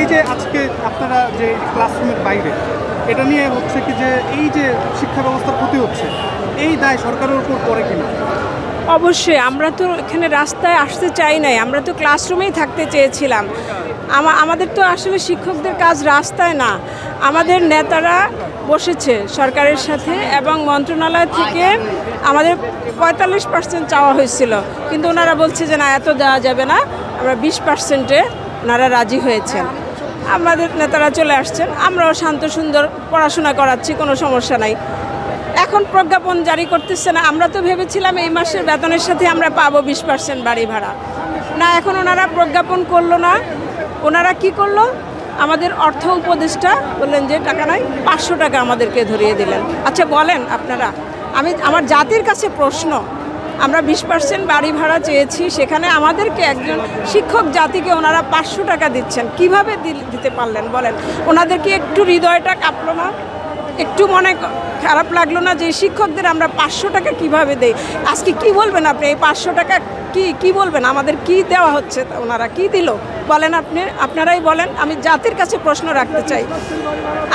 এই যে আজকে আপনারা যে ক্লাসরুমের বাইরে এটা নিয়ে হচ্ছে কি যে এই যে শিক্ষা ব্যবস্থার ক্ষতি হচ্ছে, এই দায় সরকারের উপর পড়ে কিনা? অবশ্যই, আমরা তো এখানে রাস্তায় আসতে চাই নাই, আমরা তো ক্লাসরুমেই থাকতে চেয়েছিলাম। আমাদের তো আসলে শিক্ষকদের কাজ রাস্তায় না। আমাদের নেতারা বসেছে সরকারের সাথে এবং মন্ত্রণালয় থেকে আমাদের 45% চাওয়া হয়েছিল, কিন্তু ওনারা বলছে যে না, এত দেওয়া যাবে না, আমরা 20%-এ ওনারা রাজি হয়েছেন। আমাদের নেতারা চলে আসছেন, আমরাও শান্ত সুন্দর পড়াশোনা করাচ্ছি, কোনো সমস্যা নাই। এখন প্রজ্ঞাপন জারি করতেছে না। আমরা তো ভেবেছিলাম এই মাসের বেতনের সাথে আমরা পাবো 20% বাড়ি ভাড়া, না এখন ওনারা প্রজ্ঞাপন করলো না। ওনারা কি করলো, আমাদের অর্থ উপদেষ্টা বললেন যে টাকা নাই, 500 টাকা আমাদেরকে ধরিয়ে দিলেন। আচ্ছা বলেন আপনারা, আমার জাতির কাছে প্রশ্ন, আমরা 20% বাড়ি ভাড়া চেয়েছি, সেখানে আমাদেরকে একজন শিক্ষক জাতিকে ওনারা 500 টাকা দিচ্ছেন, কিভাবে দিতে পারলেন বলেন? ওনাদেরকে একটু হৃদয়টা কাঁপলো না? একটু মনে খারাপ লাগলো না যে শিক্ষকদের আমরা 500 টাকা কিভাবে দেই? আজকে কি বলবেন আপনি, এই 500 টাকা কি বলবেন? আমাদের কি দেওয়া হচ্ছে, ওনারা কি দিল বলেন? আপনারাই বলেন। আমি জাতির কাছে প্রশ্ন রাখতে চাই।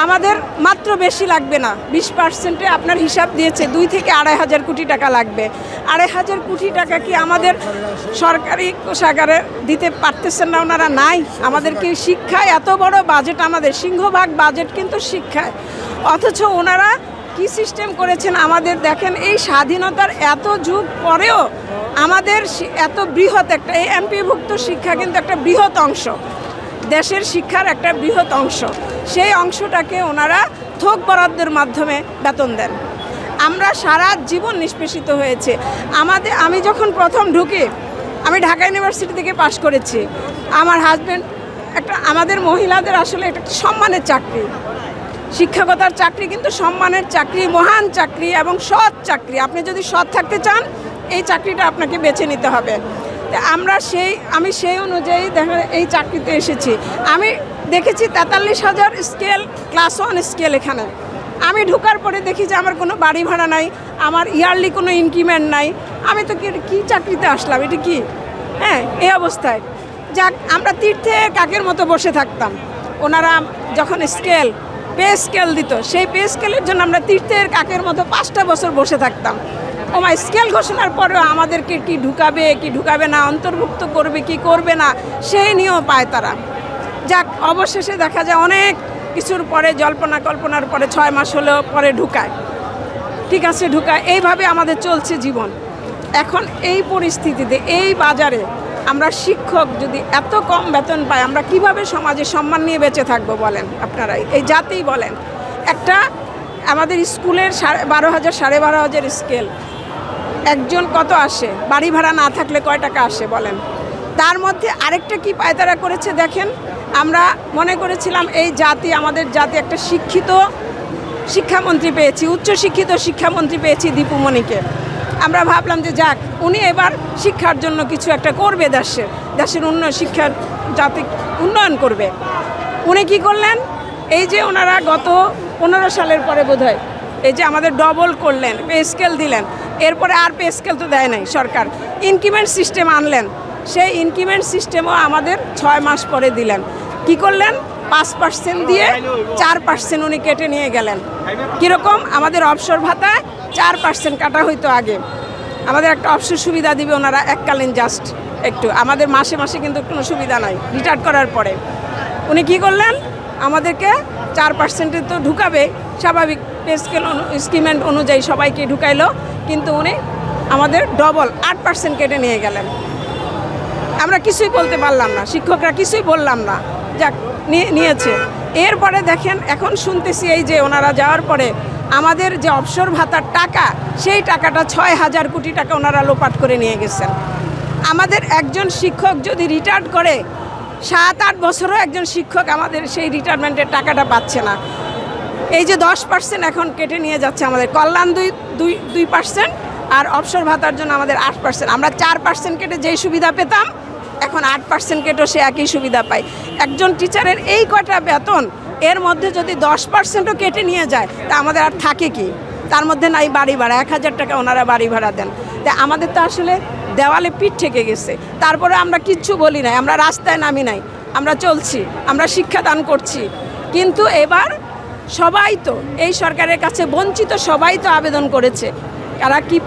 আমাদের মাত্র বেশি লাগবে না, 20%-এ আপনার হিসাব দিয়েছে 2 থেকে 2,500 কোটি টাকা লাগবে। 2,500 কোটি টাকা কি আমাদের সরকারি কোষাগারে দিতে পারতেছেন না ওনারা? নাই। আমাদেরকে শিক্ষায় এত বড় বাজেট, আমাদের সিংহভাগ বাজেট কিন্তু শিক্ষায়, অথচ ওনারা কি সিস্টেম করেছেন আমাদের দেখেন। এই স্বাধীনতার এত যুগ পরেও আমাদের এত বৃহৎ একটা, এই এমপিভুক্ত শিক্ষা কিন্তু একটা বৃহৎ অংশ, দেশের শিক্ষার একটা বৃহৎ অংশ, সেই অংশটাকে ওনারা থোক বরাদ্দের মাধ্যমে বেতন দেন। আমরা সারা জীবন নিষ্পেষিত হয়েছে। আমি যখন প্রথম ঢুকি, আমি ঢাকা ইউনিভার্সিটি থেকে পাশ করেছি। আমার হাজব্যান্ড আমাদের মহিলাদের আসলে একটা সম্মানের চাকরি, শিক্ষকতার চাকরি কিন্তু সম্মানের চাকরি, মহান চাকরি এবং সৎ চাকরি। আপনি যদি সৎ থাকতে চান, এই চাকরিটা আপনাকে বেছে নিতে হবে। আমি সেই অনুযায়ী এই চাকরিতে এসেছি। আমি দেখেছি 43,000 স্কেল, ক্লাস 1 স্কেল। এখানে আমি ঢোকার পরে দেখি যে আমার কোনো বাড়ি ভাড়া নাই, আমার ইয়ারলি কোনো ইনক্রিমেন্ট নাই। আমি তো কি চাকরিতে আসলাম, এটা কি? হ্যাঁ, এই অবস্থায় যাক, আমরা তীর্থে কাকের মতো বসে থাকতাম। ওনারা যখন পে স্কেল দিত, সেই পে স্কেলের জন্য আমরা তীর্থের কাকের মতো 5টা বছর বসে থাকতাম। স্কেল ঘোষণার পরেও আমাদেরকে কি ঢুকাবে না, অন্তর্ভুক্ত করবে কি করবে না, সেই নিয়েও পায় তারা। যাক, অবশেষে দেখা যায় অনেক কিছুর পরে, জল্পনা কল্পনার পরে 6 মাস হলেও পরে ঢুকায়। ঠিক আছে, ঢুকায়। এইভাবে আমাদের চলছে জীবন। এখন এই পরিস্থিতিতে, এই বাজারে আমরা শিক্ষক যদি এত কম বেতন পাই, আমরা কিভাবে সমাজে সম্মান নিয়ে বেঁচে থাকবো বলেন? আপনারাই, এই জাতিই বলেন। একটা আমাদের স্কুলের 12,000 12,500 স্কেল, একজন কত আসে? বাড়ি ভাড়া না থাকলে কয় টাকা আসে বলেন? তার মধ্যে আরেকটা কি পায়তারা করেছে দেখেন। আমরা মনে করেছিলাম আমাদের জাতি একটা শিক্ষিত শিক্ষামন্ত্রী পেয়েছি, উচ্চশিক্ষিত শিক্ষামন্ত্রী পেয়েছি দীপুমণিকে। আমরা ভাবলাম যে যাক, উনি এবার শিক্ষার জন্য কিছু একটা করবে, দেশের শিক্ষার জাতি উন্নয়ন করবে। উনি কি করলেন? এই যে ওনারা গত 15 সালের পরে বোধহয় এই যে আমাদের ডবল করলেন, পে স্কেল দিলেন। এরপরে আর পে স্কেল তো দেয় নাই সরকার, ইনক্রিমেন্ট সিস্টেম আনলেন। সেই ইনক্রিমেন্ট সিস্টেমও আমাদের 6 মাস পরে দিলেন। কি করলেন? 5% দিয়ে 4% উনি কেটে নিয়ে গেলেন। কীরকম? আমাদের অবসর ভাতায় 4% কাটা হইতো আগে। আমাদের একটা অবসর সুবিধা দিবে ওনারা এককালীন, জাস্ট একটু। আমাদের মাসে মাসে কিন্তু কোনো সুবিধা নাই রিটায়ার করার পরে। উনি কি করলেন? আমাদেরকে 4%-এ তো ঢুকাবে স্বাভাবিক, পে স্কেল স্কিমেন্ট অনুযায়ী সবাইকে ঢুকাইলো, কিন্তু উনি আমাদের ডবল 8% কেটে নিয়ে গেলেন। আমরা কিছুই বলতে পারলাম না, শিক্ষকরা কিছুই বললাম না, যাক নিয়েছে। এরপরে দেখেন, এখন শুনতেছি এই যে ওনারা যাওয়ার পরে আমাদের যে অবসর ভাতার টাকা, সেই টাকাটা 6,000 কোটি টাকা ওনারা লোপাট করে নিয়ে গেছেন। আমাদের একজন শিক্ষক যদি রিটায়ার করে 7-8 বছরও একজন শিক্ষক আমাদের সেই রিটায়ারমেন্টের টাকাটা পাচ্ছে না। এই যে 10% এখন কেটে নিয়ে যাচ্ছে আমাদের, কল্যাণ 2% আর অবসর ভাতার জন্য আমাদের 8%। আমরা 4% কেটে যেই সুবিধা পেতাম, এখন 8% কেটেও সে একই সুবিধা পায়। একজন টিচারের এই কয়টা বেতন, এর মধ্যে যদি 10%ও কেটে নিয়ে যায়, তা আমাদের আর থাকে কি? তার মধ্যে নাই বাড়ি ভাড়া, 1,000 টাকা ওনারা বাড়ি ভাড়া দেন। তা আমাদের তো আসলে দেওয়ালে পিঠ ঠেকে গেছে। তারপরে আমরা কিচ্ছু বলি নাই, আমরা রাস্তায় নামি নাই। আমরা চলছি, আমরা শিক্ষাদান করছি। কিন্তু এবার সবাই তো এই সরকারের কাছে বঞ্চিত, সবাই তো আবেদন করেছে, তারা কি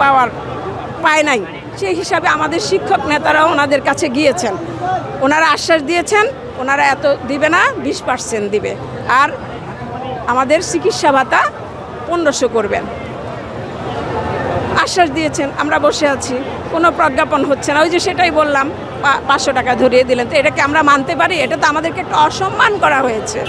পায় নাই। সেই হিসাবে আমাদের শিক্ষক নেতারাও ওনাদের কাছে গিয়েছেন, ওনারা আশ্বাস দিয়েছেন ওনারা এত দিবে না, 20% দিবে, আর আমাদের চিকিৎসা ভাতা 1500 করবেন আশ্বাস দিয়েছেন। আমরা বসে আছি, কোনো প্রজ্ঞাপন হচ্ছে না। ওই যে সেটাই বললাম, 500 টাকা ধরিয়ে দিলেন, তো এটাকে আমরা মানতে পারি? এটা তো আমাদেরকে একটা অসম্মান করা হয়েছে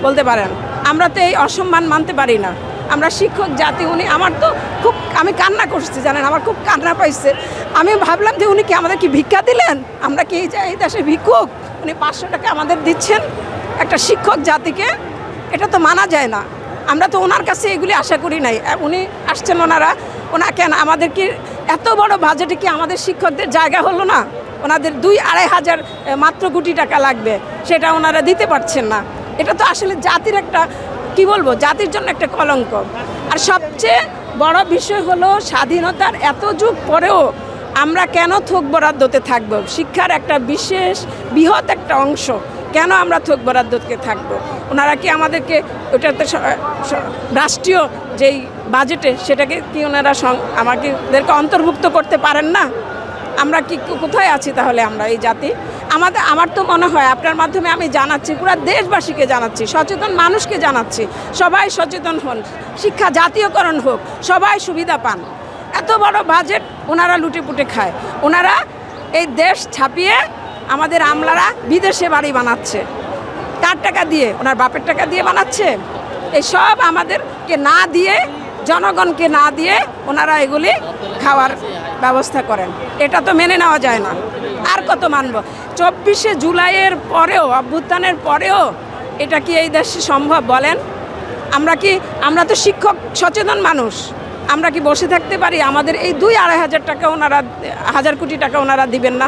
বলতে পারেন। আমরা তো এই অসম্মান মানতে পারি না। আমরা শিক্ষক জাতি, উনি আমার তো খুব, আমি কান্না করছি জানেন, আমার খুব কান্না পাইছে। আমি ভাবলাম যে উনি কি আমাদের কি ভিক্ষা দিলেন? আমরা কি এই দেশে ভিক্ষুক? উনি 500 টাকা আমাদের দিচ্ছেন একটা শিক্ষক জাতিকে, এটা তো মানা যায় না। আমরা তো ওনার কাছে এগুলি আশা করি নাই। উনি আসছেন, ওনা কেন আমাদের কি এত বড় বাজেটে কি আমাদের শিক্ষকদের জায়গা হলো না? ওনাদের 2-2.5 হাজার মাত্র কোটি টাকা লাগবে, সেটা ওনারা দিতে পারছেন না। এটা তো আসলে জাতির একটা, কি বলবো, জাতির জন্য একটা কলঙ্ক। আর সবচেয়ে বড় বিষয় হলো স্বাধীনতার এত যুগ পরেও আমরা কেন থোক বরাদ্দতে থাকবো? শিক্ষার একটা বিশেষ বৃহৎ একটা অংশ, কেন আমরা থোক বরাদ্দতে থাকবো? ওনারা কি আমাদেরকে ওটাতে রাষ্ট্রীয় যেই বাজেটে সেটাকে কি ওনারা আমাদেরকে অন্তর্ভুক্ত করতে পারেন না? আমরা কি কোথায় আছি তাহলে আমরা এই জাতি? আমার তো মনে হয় আপনার মাধ্যমে আমি জানাচ্ছি, পুরো দেশবাসীকে জানাচ্ছি, সচেতন মানুষকে জানাচ্ছি, সবাই সচেতন হন, শিক্ষা জাতীয়করণ হোক, সবাই সুবিধা পান। এত বড় বাজেট ওনারা লুটে পুটে খায়। ওনারা এই দেশ ছাপিয়ে আমাদের আমলারা বিদেশে বাড়ি বানাচ্ছে, কার টাকা দিয়ে? ওনার বাপের টাকা দিয়ে বানাচ্ছে। এই সব আমাদেরকে না দিয়ে, জনগণকে না দিয়ে ওনারা এগুলি খাওয়ার ব্যবস্থা করেন। এটা তো মেনে নেওয়া যায় না। আর কত মানব? 24শে জুলাইয়ের পরেও, অভ্যুত্থানের পরেও এটা কি এই দেশে সম্ভব বলেন? আমরা তো শিক্ষক সচেতন মানুষ, আমরা কি বসে থাকতে পারি? আমাদের এই 2-2.5 হাজার টাকা ওনারা, 1000 কোটি টাকা ওনারা দিবেন না?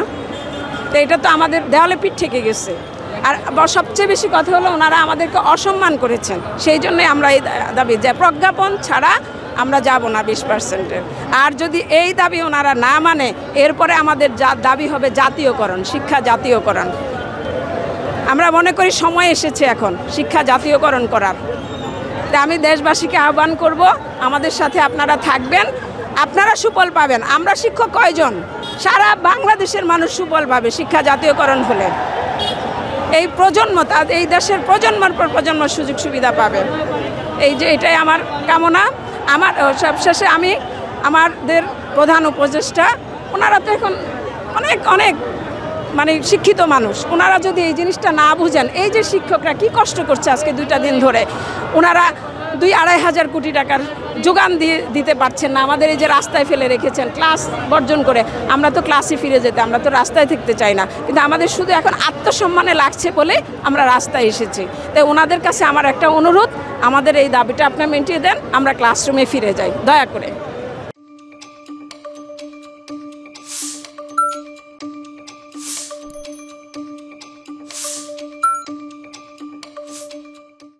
তো এটা তো আমাদের দেওয়ালে পিঠ থেকে গেছে। আর সবচেয়ে বেশি কথা হলো ওনারা আমাদেরকে অসম্মান করেছেন। সেই জন্যই আমরা এই দাবি, যে প্রজ্ঞাপন ছাড়া আমরা যাব না 20%-এর। আর যদি এই দাবি ওনারা না মানে, এরপরে আমাদের দাবি হবে জাতীয়করণ, শিক্ষা জাতীয়করণ। আমরা মনে করি সময় এসেছে এখন শিক্ষা জাতীয়করণ করার। তা আমি দেশবাসীকে আহ্বান করব, আমাদের সাথে আপনারা থাকবেন, আপনারা সুফল পাবেন। আমরা শিক্ষক কয়জন? সারা বাংলাদেশের মানুষ সুফল পাবে শিক্ষা জাতীয়করণ হলে। এই প্রজন্ম, এই দেশের প্রজন্মের পর প্রজন্ম সুযোগ সুবিধা পাবে। এটাই আমার কামনা। আমার সবশেষে আমি আমাদের প্রধান উপদেষ্টা, ওনারা তো এখন অনেক মানে শিক্ষিত মানুষ, ওনারা যদি এই জিনিসটা না বুঝেন, এই যে শিক্ষকরা কি কষ্ট করছে আজকে 2টা দিন ধরে, ওনারা 2-2.5 হাজার কোটি টাকার যোগান দিতে পারছেন না। আমাদের এই যে রাস্তায় ফেলে রেখেছেন, ক্লাস বর্জন করে, আমরা তো ক্লাসে ফিরে যেতে, আমরা তো রাস্তায় থাকতে চাই না, কিন্তু আমাদের শুধু এখন আত্মসম্মানে লাগছে বলে আমরা রাস্তায় এসেছি। তাই ওনাদের কাছে আমার একটা অনুরোধ, আমাদের এই দাবিটা আপনি মিটিয়ে দেন, আমরা ক্লাসরুমে ফিরে যাই দয়া করে।